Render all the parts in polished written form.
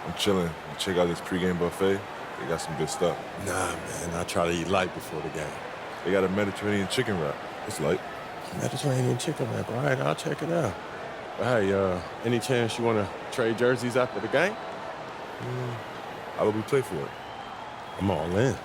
I'm chilling. Check out this pregame buffet. They got some good stuff. Nah, man, I try to eat light before the game. They got a Mediterranean chicken wrap. It's light. Mediterranean chicken wrap, all right, I'll check it out. But hey, any chance you want to trade jerseys after the game? How would we play for it? I'm all in.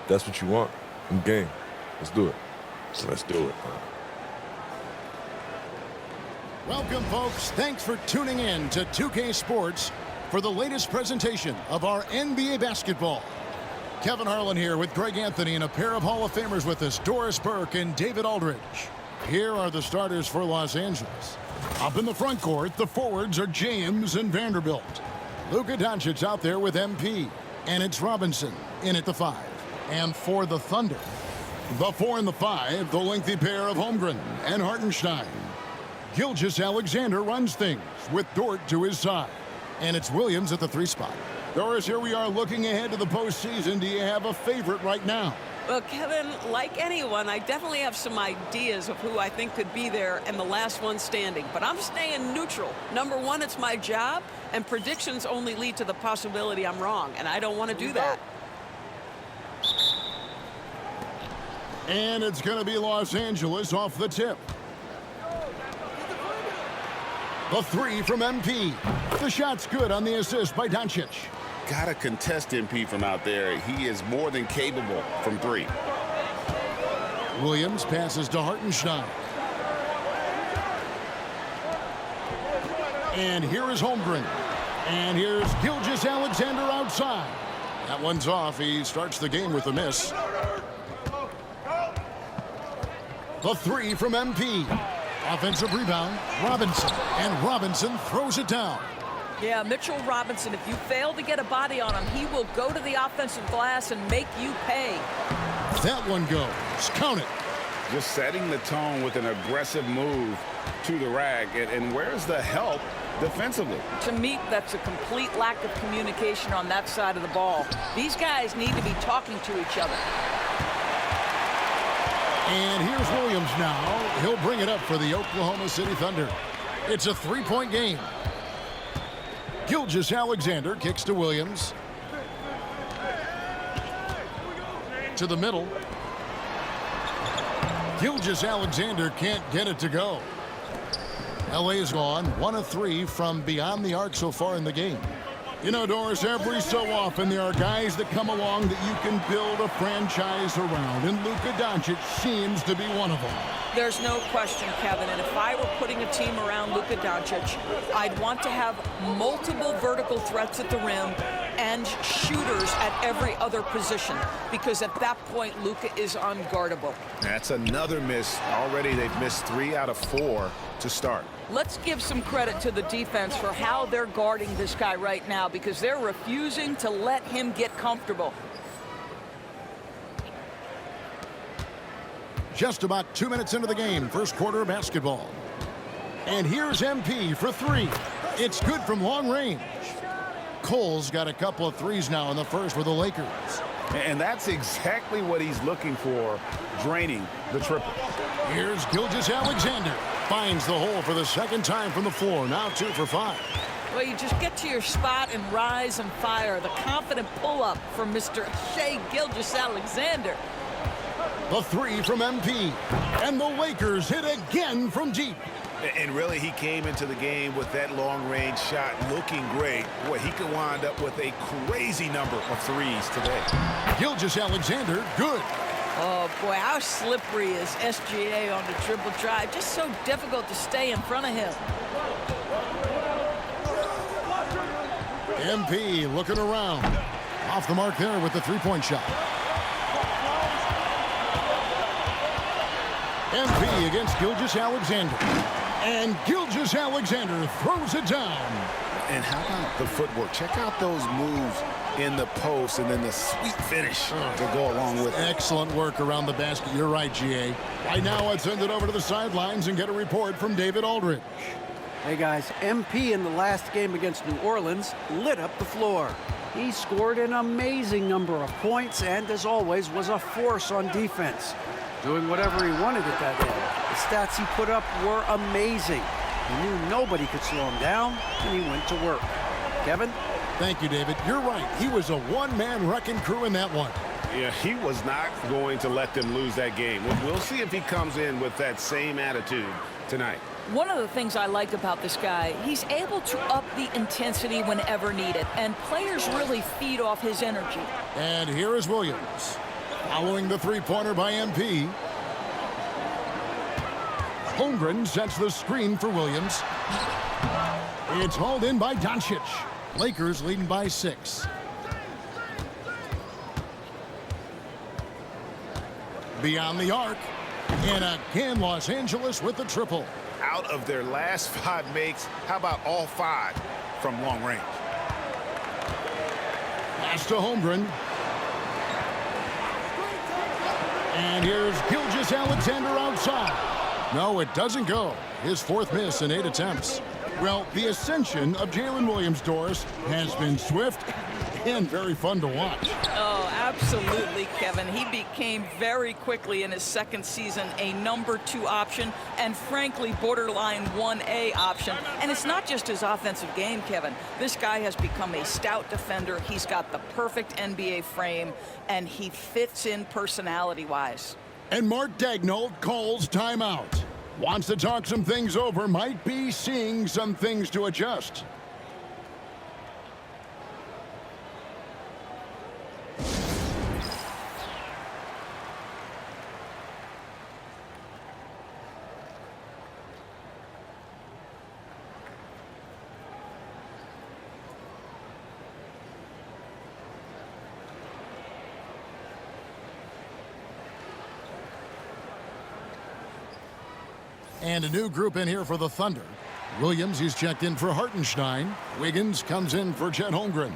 That's what you want. I'm game. Let's do it. Let's do it. Welcome, folks. Thanks for tuning in to 2K Sports for the latest presentation of our NBA basketball. Kevin Harlan here with Greg Anthony and a pair of Hall of Famers with us, Doris Burke and David Aldridge. Here are the starters for Los Angeles. Up in the front court, the forwards are James and Vanderbilt. Luka Doncic out there with MP. And it's Robinson in at the 5. And for the Thunder, the 4 and the 5, the lengthy pair of Holmgren and Hartenstein. Gilgeous-Alexander runs things with Dort to his side. And it's Williams at the 3 spot. Doris, here we are looking ahead to the postseason. Do you have a favorite right now? Well, Kevin, like anyone, I definitely have some ideas of who I think could be there and the last one standing. But I'm staying neutral. Number one, it's my job, and predictions only lead to the possibility I'm wrong, and I don't want to do that. And it's going to be Los Angeles off the tip. The 3 from MP. The shot's good on the assist by Doncic. Got to contest MP from out there. He is more than capable from 3. Williams passes to Hartenstein. And here is Holmgren. And here's Gilgeous-Alexander outside. That one's off. He starts the game with a miss. The 3 from MP. Offensive rebound, Robinson. And Robinson throws it down. Yeah, Mitchell Robinson, if you fail to get a body on him, he will go to the offensive glass and make you pay. That one goes. Count it. Just setting the tone with an aggressive move to the rack. And where's the help defensively? To me, that's a complete lack of communication on that side of the ball. These guys need to be talking to each other. And here's Williams now. He'll bring it up for the Oklahoma City Thunder. It's a 3-point game. Gilgeous-Alexander kicks to Williams. To the middle. Gilgeous-Alexander can't get it to go. LA is gone 1 of 3 from beyond the arc so far in the game. You know, Doris, every so often there are guys that come along that you can build a franchise around, and Luka Doncic seems to be one of them. There's no question, Kevin, and if I were putting a team around Luka Doncic, I'd want to have multiple vertical threats at the rim and shooters at every other position, because at that point, Luka is unguardable. That's another miss. Already they've missed 3 out of 4 to start. Let's give some credit to the defense for how they're guarding this guy right now, because they're refusing to let him get comfortable. Just about 2 minutes into the game, first quarter of basketball. And here's MP for 3. It's good from long range. Cole's got a couple of threes now in the first for the Lakers. And that's exactly what he's looking for, draining the triple. Here's Gilgeous-Alexander. Finds the hole for the second time from the floor. Now 2 for 5. Well, you just get to your spot and rise and fire. The confident pull-up from Mr. Shai Gilgeous-Alexander. The 3 from MP. And the Lakers hit again from deep. And really, he came into the game with that long-range shot looking great. Boy, he could wind up with a crazy number of threes today. Gilgeous-Alexander, good. Oh, boy, how slippery is SGA on the triple drive. Just so difficult to stay in front of him. MP looking around. Off the mark there with the 3-point shot. MP against Gilgeous-Alexander. And Gilgeous-Alexander throws it down. And how about the footwork? Check out those moves in the post and then the sweet finish to go along with it. Excellent work around the basket. You're right, GA. Right now, let's send it over to the sidelines and get a report from David Aldridge. Hey guys, MP in the last game against New Orleans lit up the floor. He scored an amazing number of points and, as always, was a force on defense, doing whatever he wanted at that end. The stats he put up were amazing. He knew nobody could slow him down, and he went to work. Kevin? Thank you, David. You're right. He was a one-man wrecking crew in that one. Yeah, he was not going to let them lose that game. We'll see if he comes in with that same attitude tonight. One of the things I like about this guy, he's able to up the intensity whenever needed, and players really feed off his energy. And here is Williams. Following the three-pointer by MP. Holmgren sets the screen for Williams. It's hauled in by Doncic. Lakers leading by 6. Beyond the arc. And again, Los Angeles with the triple. Out of their last 5 makes, how about all 5 from long range? Pass to Holmgren. And here's Gilgeous-Alexander outside. No, it doesn't go. His 4th miss in 8 attempts. Well, the ascension of Jalen Williams, Doris, has been swift and very fun to watch. Oh, absolutely, Kevin. He became very quickly in his second season a number 2 option and, frankly, borderline 1A option. And it's not just his offensive game, Kevin. This guy has become a stout defender. He's got the perfect NBA frame, and he fits in personality-wise. And Mark Daigneault calls timeout. Wants to talk some things over, might be seeing some things to adjust. And a new group in here for the Thunder. Williams, he's checked in for Hartenstein. Wiggins comes in for Chet Holmgren.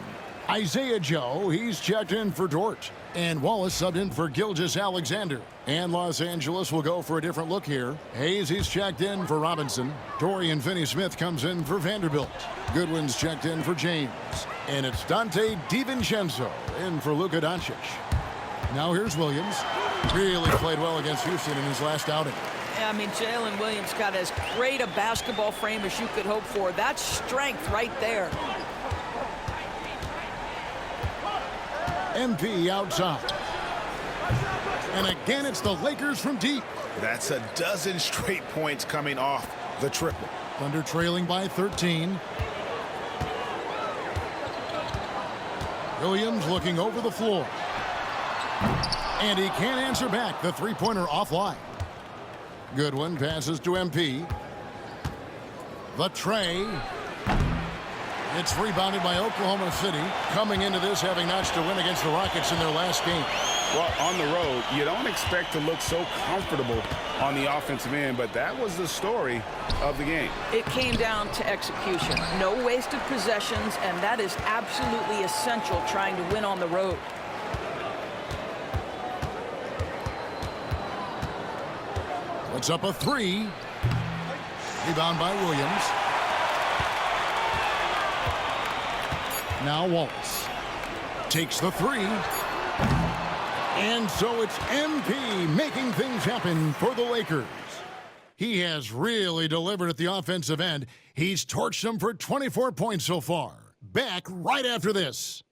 Isaiah Joe, he's checked in for Dort. And Wallace subbed in for Gilgeous-Alexander. And Los Angeles will go for a different look here. Hayes, he's checked in for Robinson. Dorian Finney-Smith comes in for Vanderbilt. Goodwin's checked in for James. And it's Dante DiVincenzo in for Luka Doncic. Now here's Williams. Really played well against Houston in his last outing. I mean, Jalen Williams got as great a basketball frame as you could hope for. That's strength right there. MP outside. And again, it's the Lakers from deep. That's a dozen straight points coming off the triple. Thunder trailing by 13. Williams looking over the floor. And he can't answer back. The three-pointer offline. Goodwin passes to MP. The tray. It's rebounded by Oklahoma City, coming into this having notched a win against the Rockets in their last game. Well, on the road, you don't expect to look so comfortable on the offensive end, but that was the story of the game. It came down to execution. No wasted possessions, and that is absolutely essential trying to win on the road. Puts up a 3. Rebound by Williams. Now Wallace takes the 3. And so it's MP making things happen for the Lakers. He has really delivered at the offensive end. He's torched them for 24 points so far. Back right after this.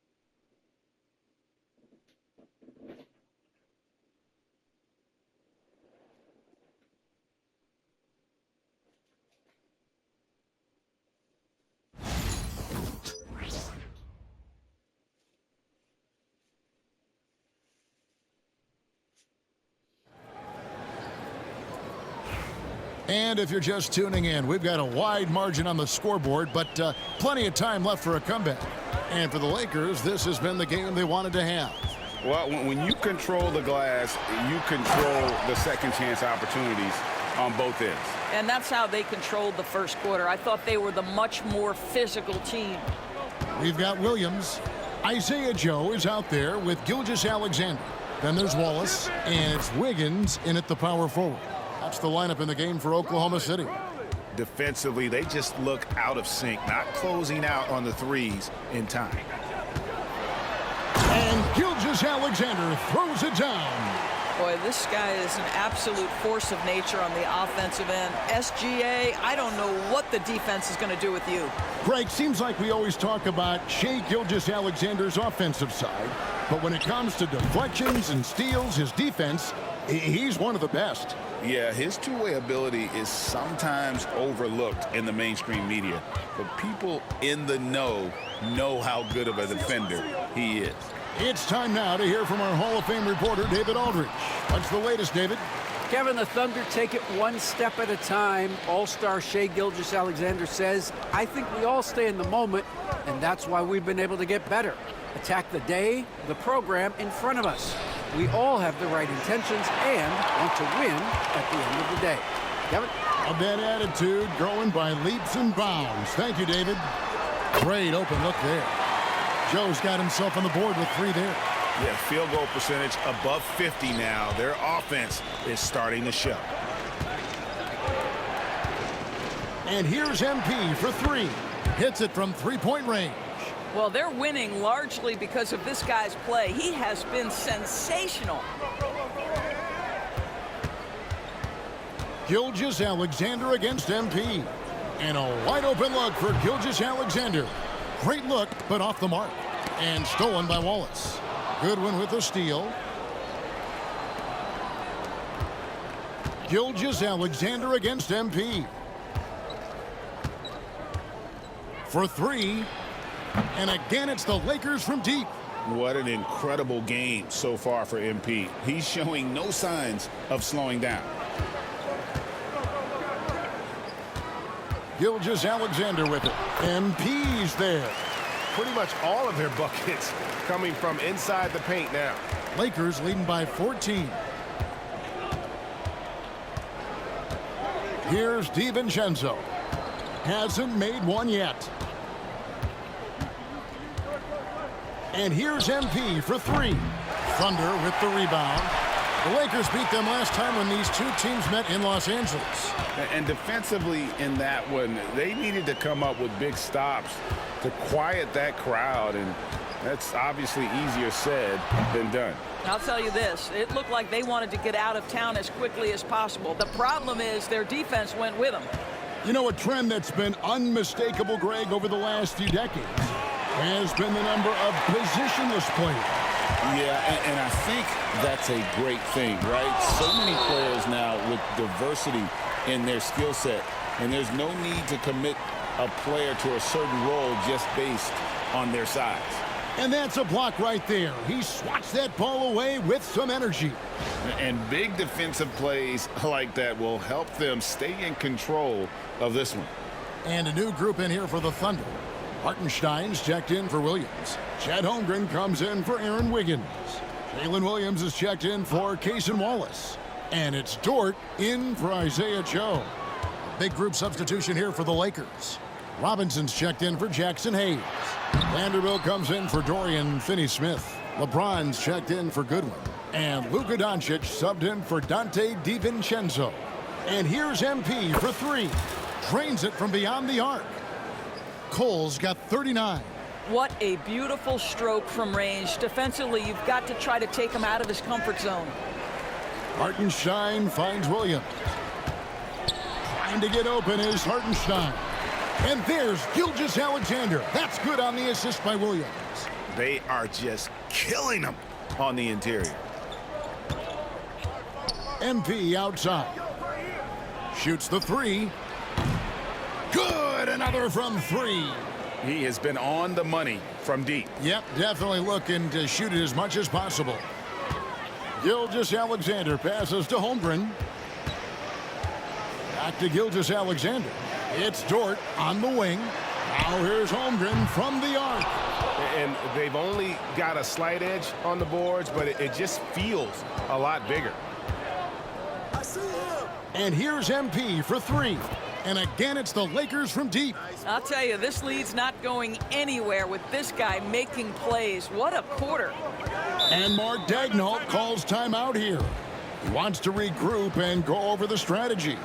And if you're just tuning in, we've got a wide margin on the scoreboard, but plenty of time left for a comeback. And for the Lakers, this has been the game they wanted to have. Well, when you control the glass, you control the second chance opportunities on both ends. And that's how they controlled the first quarter. I thought they were the much more physical team. We've got Williams. Isaiah Joe is out there with Gilgeous-Alexander. Then there's Wallace, and it's Wiggins in at the power forward. That's the lineup in the game for Oklahoma City. defensively, they just look out of sync, not closing out on the threes in time. And Gilgeous-Alexander throws it down. Boy, this guy is an absolute force of nature on the offensive end. SGA, I don't know what the defense is going to do with you. Greg, seems like we always talk about Shai Gilgeous-Alexander's offensive side, but when it comes to deflections and steals, his defense, he's one of the best. Yeah, his two-way ability is sometimes overlooked in the mainstream media, but people in the know how good of a defender he is. It's time now to hear from our Hall of Fame reporter, David Aldridge. What's the latest, David? Kevin, the Thunder take it one step at a time. All-star Shai Gilgeous-Alexander says, I think we all stay in the moment, and that's why we've been able to get better. Attack the day, the program in front of us. We all have the right intentions and want to win at the end of the day. Kevin? A bad attitude growing by leaps and bounds. Thank you, David. Great open look there. Joe's got himself on the board with 3 there. Yeah, field goal percentage above 50 now. Their offense is starting to show. And here's MP for 3. Hits it from 3-point range. Well, they're winning largely because of this guy's play. He has been sensational. Gilgeous-Alexander against MP. And a wide open look for Gilgeous-Alexander. Great look, but off the mark. And stolen by Wallace. Goodwin with the steal. Gilgeous-Alexander against MP. For 3. And again, it's the Lakers from deep. What an incredible game so far for MP. He's showing no signs of slowing down. Gilgeous-Alexander with it. MP's there. Pretty much all of their buckets coming from inside the paint now. Lakers leading by 14. Here's DiVincenzo. Hasn't made one yet. And here's MP for 3. Thunder with the rebound. The Lakers beat them last time when these two teams met in Los Angeles. And defensively in that one, they needed to come up with big stops to quiet that crowd, and that's obviously easier said than done. I'll tell you this, it looked like they wanted to get out of town as quickly as possible. The problem is their defense went with them. You know, a trend that's been unmistakable, Greg, over the last few decades has been the number of positionless players. Yeah, and I think that's a great thing, right? So many players now with diversity in their skill set, and there's no need to commit a player to a certain role just based on their size. And that's a block right there. He swats that ball away with some energy. And big defensive plays like that will help them stay in control of this one. And a new group in here for the Thunder. Hartenstein's checked in for Williams. Chet Holmgren comes in for Aaron Wiggins. Jalen Williams is checked in for Cason Wallace. And it's Dort in for Isaiah Joe. Big group substitution here for the Lakers. Robinson's checked in for Jackson Hayes. Vanderbilt comes in for Dorian Finney-Smith. LeBron's checked in for Goodwin. And Luka Doncic subbed in for Dante DiVincenzo. And here's MP for 3. Drains it from beyond the arc. Cole's got 39. What a beautiful stroke from range. Defensively, you've got to try to take him out of his comfort zone. Hartenstein finds Williams. Trying to get open is Hartenstein. And there's Gilgeous-Alexander. That's good on the assist by Williams. They are just killing them on the interior. MP outside. Shoots the 3. Good, another from 3. He has been on the money from deep. Yep, definitely looking to shoot it as much as possible. Gilgeous-Alexander passes to Holmgren. Back to Gilgeous-Alexander. It's Dort on the wing. Now here's Holmgren from the arc. And they've only got a slight edge on the boards, but it just feels a lot bigger. And here's MP for 3. And again, it's the Lakers from deep. I'll tell you, this lead's not going anywhere with this guy making plays. What a quarter. And Mark Daigneault calls timeout here. He wants to regroup and go over the strategy.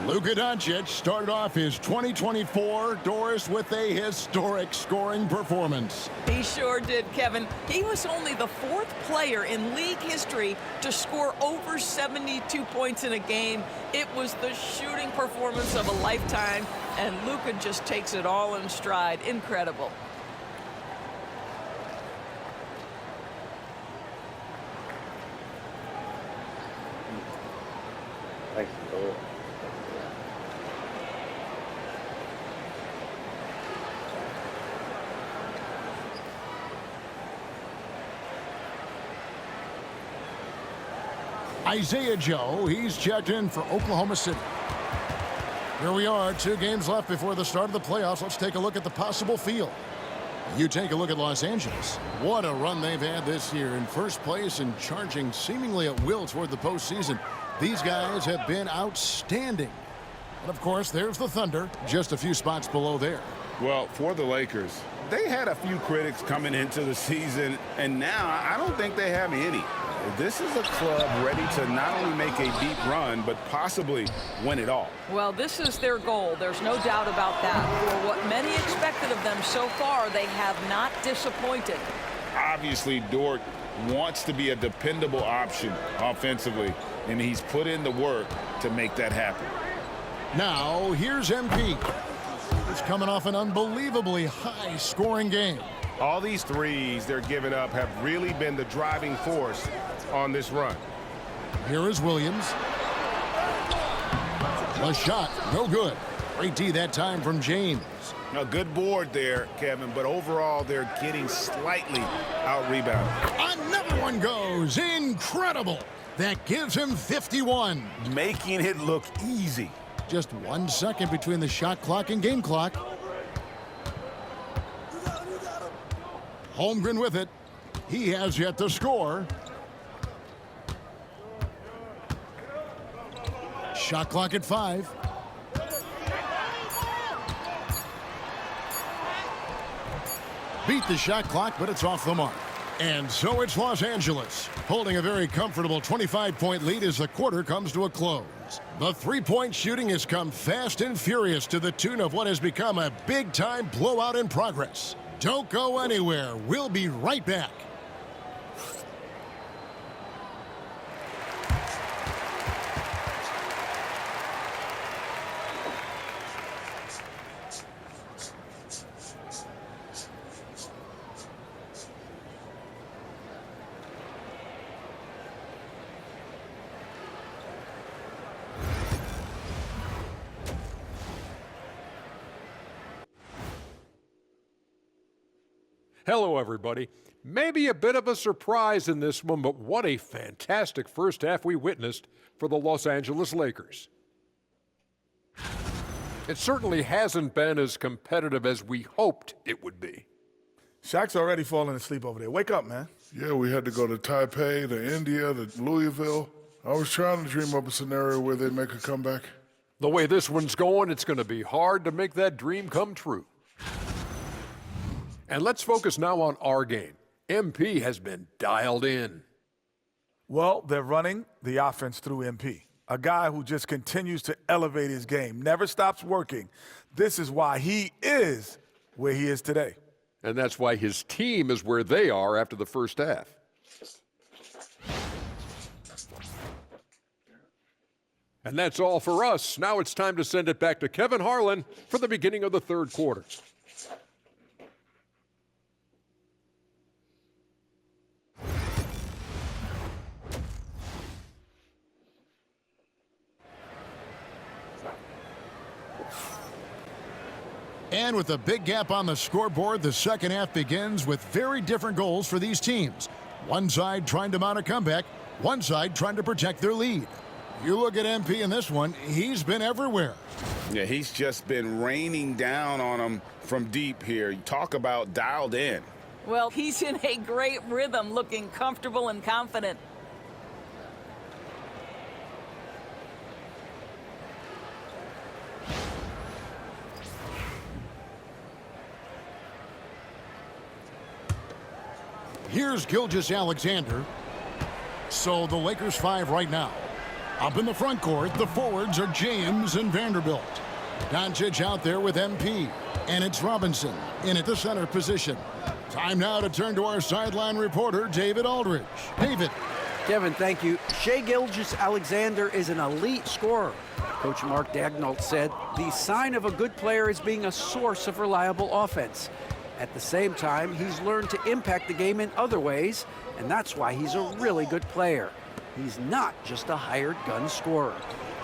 Luka Doncic started off his 2024, Doris, with a historic scoring performance. He sure did, Kevin. He was only the 4th player in league history to score over 72 points in a game. It was the shooting performance of a lifetime, and Luka just takes it all in stride. Incredible. Thanks. Isaiah Joe, he's checked in for Oklahoma City. Here we are, 2 games left before the start of the playoffs. Let's take a look at the possible field. You take a look at Los Angeles. What a run they've had this year, in first place and charging seemingly at will toward the postseason. These guys have been outstanding. And of course, there's the Thunder, just a few spots below there. Well, for the Lakers, they had a few critics coming into the season, and now I don't think they have any. This is a club ready to not only make a deep run, but possibly win it all. Well, this is their goal. There's no doubt about that. For what many expected of them so far, they have not disappointed. Obviously, Dort wants to be a dependable option offensively, and he's put in the work to make that happen. Now, here's MP. He's coming off an unbelievably high-scoring game. All these threes they're giving up have really been the driving force on this run. Here is Williams. A shot, no good. Great D that time from James. A good board there, Kevin, but overall they're getting slightly out-rebounded. Another one goes. Incredible. That gives him 51. Making it look easy. Just 1 second between the shot clock and game clock. Holmgren with it. He has yet to score. Shot clock at 5. Beat the shot clock, but it's off the mark. And so it's Los Angeles, holding a very comfortable 25-point lead as the quarter comes to a close. The three-point shooting has come fast and furious to the tune of what has become a big-time blowout in progress. Don't go anywhere. We'll be right back. Hello, everybody. Maybe a bit of a surprise in this one, but what a fantastic first half we witnessed for the Los Angeles Lakers. It certainly hasn't been as competitive as we hoped it would be. Shaq's already falling asleep over there. Wake up, man. Yeah, we had to go to Taipei, to India, to Louisville. I was trying to dream up a scenario where they make a comeback. The way this one's going, it's going to be hard to make that dream come true. And let's focus now on our game. MP has been dialed in. Well, they're running the offense through MP, a guy who just continues to elevate his game, never stops working. This is why he is where he is today. And that's why his team is where they are after the first half. And that's all for us. Now it's time to send it back to Kevin Harlan for the beginning of the third quarter. And with a big gap on the scoreboard, the second half begins with very different goals for these teams. One side trying to mount a comeback, one side trying to protect their lead. You look at MP in this one, he's been everywhere. Yeah, he's just been raining down on them from deep here. You talk about dialed in. Well, he's in a great rhythm, looking comfortable and confident. Here's Gilgeous-Alexander. So the Lakers 5 right now. Up in the front court, the forwards are James and Vanderbilt. Doncic out there with MP. And it's Robinson in at the center position. Time now to turn to our sideline reporter, David Aldridge. David. Kevin, thank you. Shai Gilgeous-Alexander is an elite scorer. Coach Mark Daigneault said the sign of a good player is being a source of reliable offense. At the same time, he's learned to impact the game in other ways, and that's why he's a really good player. He's not just a hired gun scorer.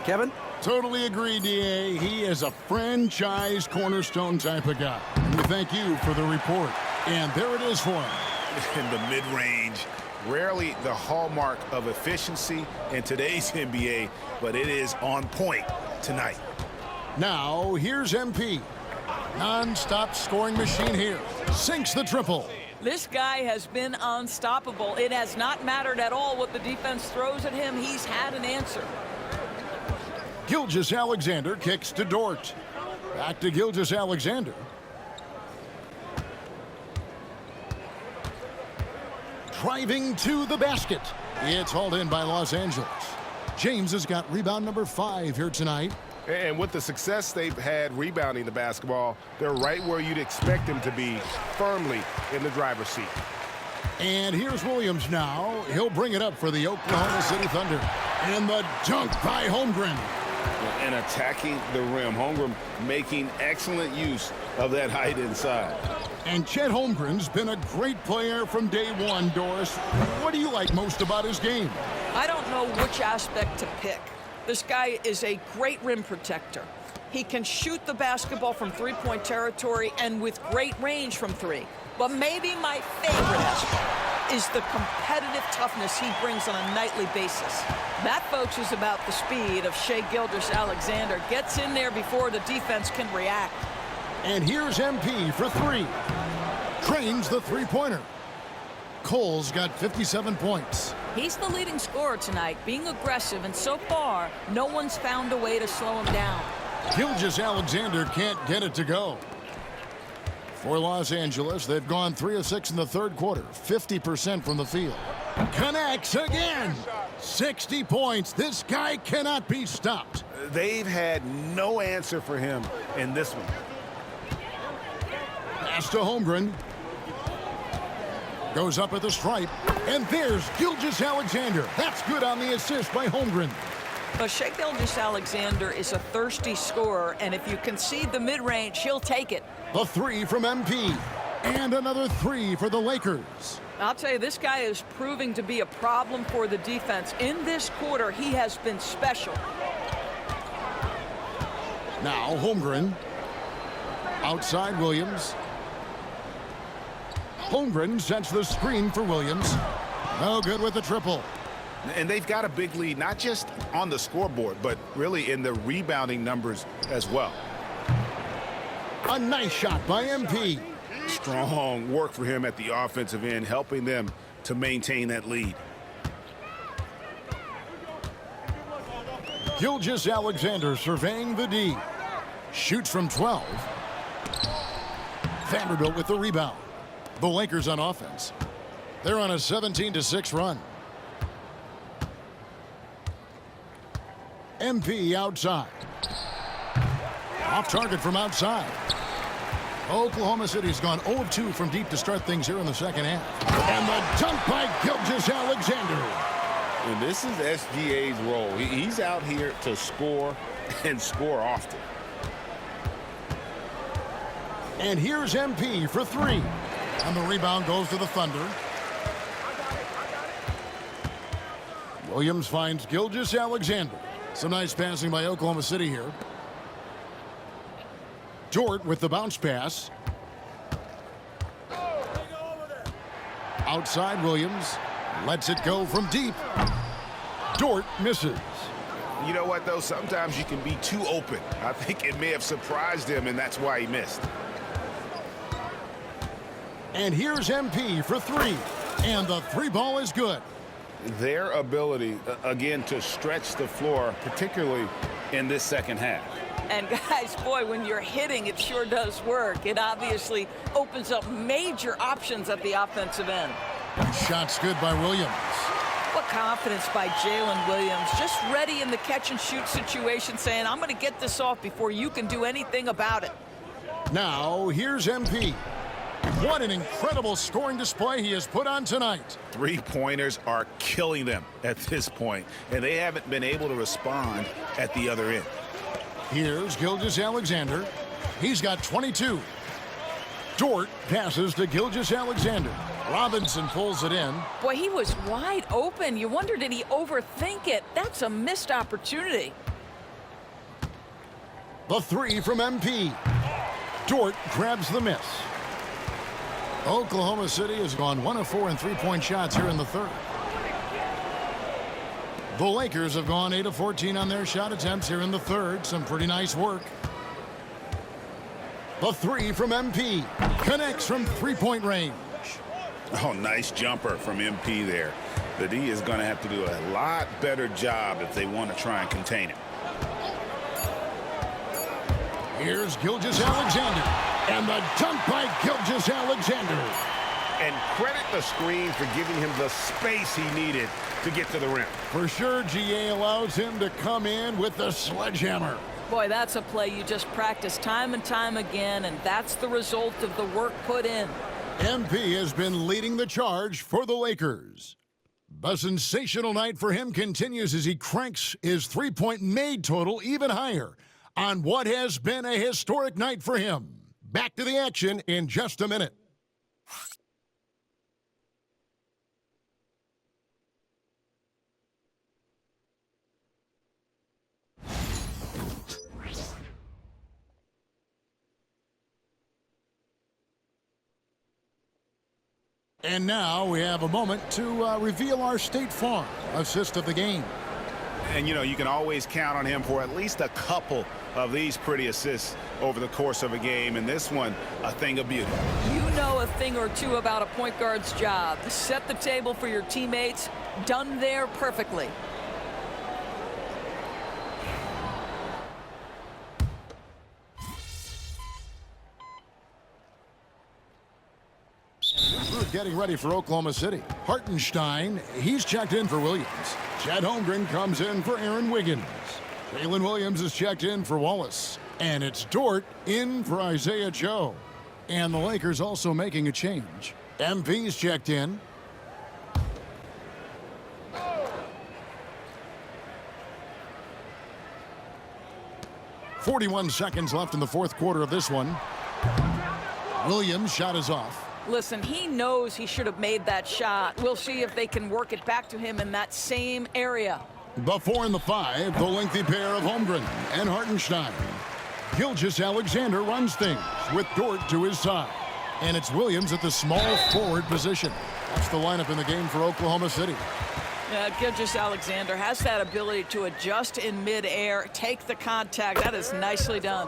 Kevin? Totally agree, D.A. He is a franchise cornerstone type of guy. And we thank you for the report. And there it is for him. In the mid-range, rarely the hallmark of efficiency in today's NBA, but it is on point tonight. Now, here's MP. Non-stop scoring machine here. Sinks the triple. This guy has been unstoppable. It has not mattered at all what the defense throws at him. He's had an answer. Gilgeous-Alexander kicks to Dort. Back to Gilgeous-Alexander. Driving to the basket. It's hauled in by Los Angeles. James has got rebound number 5 here tonight. And with the success they've had rebounding the basketball, they're right where you'd expect them to be, firmly in the driver's seat. And here's Williams now. He'll bring it up for the Oklahoma City Thunder. And the dunk by Holmgren. And attacking the rim. Holmgren making excellent use of that height inside. And Chet Holmgren's been a great player from day one, Doris. What do you like most about his game? I don't know which aspect to pick. This guy is a great rim protector. He can shoot the basketball from three-point territory and with great range from 3. But maybe my favorite aspect is the competitive toughness he brings on a nightly basis. That, folks, is about the speed of Shai Gilgeous-Alexander. Gets in there before the defense can react. And here's MP for 3. Trains the three-pointer. Cole's got 57 points. He's the leading scorer tonight, being aggressive, and so far, no one's found a way to slow him down. Gilgeous-Alexander can't get it to go. For Los Angeles, they've gone 3 of 6 in the third quarter, 50% from the field. Connects again. 60 points. This guy cannot be stopped. They've had no answer for him in this one. Pass to Holmgren. Goes up at the stripe. And there's Gilgeous-Alexander. That's good on the assist by Holmgren. But Shai Gilgeous-Alexander is a thirsty scorer, and if you concede the mid-range, he'll take it. The 3 from MP. And another 3 for the Lakers. I'll tell you, this guy is proving to be a problem for the defense. In this quarter, he has been special. Now Holmgren. Outside Williams. Holmgren sets the screen for Williams. No good with the triple. And they've got a big lead, not just on the scoreboard, but really in the rebounding numbers as well. A nice shot by MP. Strong work for him at the offensive end, helping them to maintain that lead. Gilgeous-Alexander surveying the D. Shoots from 12. Vanderbilt with the rebound. The Lakers on offense. They're on a 17-6 run. MP outside. Off target from outside. Oklahoma City's gone 0 of 2 from deep to start things here in the second half. And the dunk by Gilgeous-Alexander. And this is SGA's role. He's out here to score and score often. And here's MP for 3. And the rebound goes to the Thunder. Williams finds Gilgeous-Alexander. Some nice passing by Oklahoma City here. Dort with the bounce pass. Outside Williams. Lets it go from deep. Dort misses. You know what, though? Sometimes you can be too open. I think it may have surprised him, and that's why he missed. And here's MP for 3. And the 3 ball is good. Their ability, again, to stretch the floor, particularly in this second half. And guys, boy, when you're hitting, it sure does work. It obviously opens up major options at the offensive end. Shot's good by Williams. What confidence by Jalen Williams. Just ready in the catch-and-shoot situation, saying, I'm going to get this off before you can do anything about it. Now, here's MP. What an incredible scoring display he has put on tonight. Three-pointers are killing them at this point, and they haven't been able to respond at the other end. Here's Gilgeous-Alexander. He's got 22. Dort passes to Gilgeous-Alexander. Robinson pulls it in. Boy, he was wide open. You wonder, did he overthink it? That's a missed opportunity. The three from MP. Dort grabs the miss. Oklahoma City has gone 1 of 4 in three-point shots here in the third. The Lakers have gone 8 of 14 on their shot attempts here in the third. Some pretty nice work. The three from MP connects from three-point range. Oh, nice jumper from MP there. The D is going to have to do a lot better job if they want to try and contain him. Here's Gilgeous-Alexander. And the dunk by Gilgeous-Alexander. And credit the screen for giving him the space he needed to get to the rim. For sure, GA allows him to come in with the sledgehammer. Boy, that's a play you just practice time and time again, and that's the result of the work put in. MP has been leading the charge for the Lakers. The sensational night for him continues as he cranks his three-point made total even higher on what has been a historic night for him. Back to the action in just a minute. And now we have a moment to reveal our State Farm assist of the game. And, you know, you can always count on him for at least a couple of these pretty assists over the course of a game. And this one, a thing of beauty. You know a thing or two about a point guard's job. Set the table for your teammates. Done there perfectly. Getting ready for Oklahoma City. Hartenstein, he's checked in for Williams. Chet Holmgren comes in for Aaron Wiggins. Jalen Williams is checked in for Wallace. And it's Dort in for Isaiah Joe. And the Lakers also making a change. MP's checked in. .41 seconds left in the fourth quarter of this one. Williams' shot is off. Listen, he knows he should have made that shot. We'll see if they can work it back to him in that same area. The 4 and the 5, the lengthy pair of Holmgren and Hartenstein. Gilgeous-Alexander runs things with Dort to his side. And it's Williams at the small forward position. That's the lineup in the game for Oklahoma City. Gilgeous-Alexander has that ability to adjust in midair, take the contact. That is nicely done.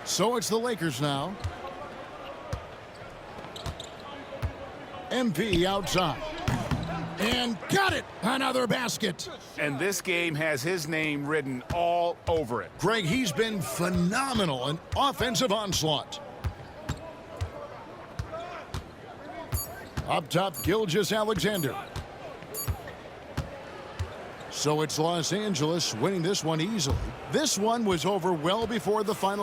So it's the Lakers now. MP outside. And got it! Another basket. And this game has his name written all over it. Greg, he's been phenomenal in offensive onslaught. Up top, Gilgeous-Alexander. So it's Los Angeles winning this one easily. This one was over well before the final